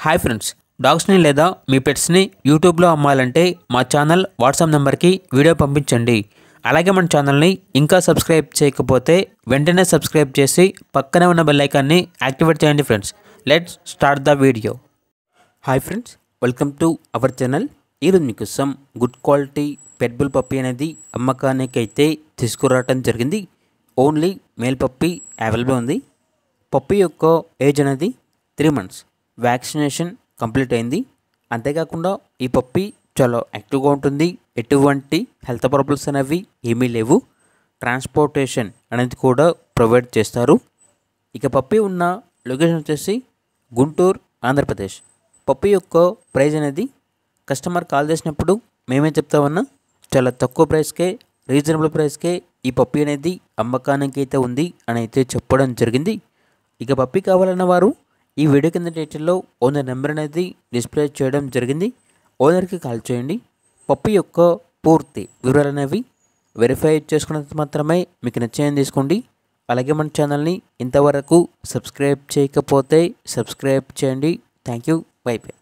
Hi friends, డాగ్స్ని లేదా మీ పెట్స్ని యూట్యూబ్లో అమ్మాలంటే మా ఛానల్ వాట్సాప్ నెంబర్కి వీడియో పంపించండి. అలాగే మన ఛానల్ని ఇంకా సబ్స్క్రైబ్ చేయకపోతే వెంటనే సబ్స్క్రైబ్ చేసి పక్కనే ఉన్న బెల్ ఐకాన్ని యాక్టివేట్ చేయండి friends. Let's start the video. Hi friends, welcome to our channel. ఈరోజు మీకోసం గుడ్ క్వాలిటీ పెట్ బుల్ పప్పీ అనేది అమ్మకానికి అయితే తీసుకురావడం జరిగింది. ఓన్లీ మేల్ పప్పీ అవైలబుల్ ఉంది. పప్పీ యొక్క ఏజ్ అనేది 3 months. వ్యాక్సినేషన్ కంప్లీట్ అయింది. అంతేకాకుండా ఈ పప్పీ చాలా యాక్టివ్గా ఉంటుంది. ఎటువంటి హెల్త్ ప్రాబ్లమ్స్ అనేవి ఏమీ లేవు. ట్రాన్స్పోర్టేషన్ అనేది కూడా ప్రొవైడ్ చేస్తారు. ఇక పప్పీ ఉన్న లొకేషన్ వచ్చేసి గుంటూరు, ఆంధ్రప్రదేశ్. పప్పీ యొక్క ప్రైస్ అనేది కస్టమర్ కాల్ చేసినప్పుడు మేమే చెప్తామన్నా చాలా తక్కువ ప్రైస్కే, రీజనబుల్ ప్రైస్కే ఈ పప్పీ అనేది అమ్మకానికి అయితే ఉంది అని అయితే చెప్పడం జరిగింది. ఇక పప్పీ కావాలన్న వారు ఈ వీడియో కింద టైటిల్లో ఓనర్ నెంబర్ అనేది డిస్ప్లే చేయడం జరిగింది. ఓనర్కి కాల్ చేయండి. పప్పీ యొక్క పూర్తి వివరాలు అనేవి వెరిఫై చేసుకున్నంత మాత్రమే మీకు నచ్చేయని తీసుకోండి. అలాగే మన ఛానల్ని ఇంతవరకు సబ్స్క్రైబ్ చేయకపోతే సబ్స్క్రైబ్ చేయండి. Thank you. By by.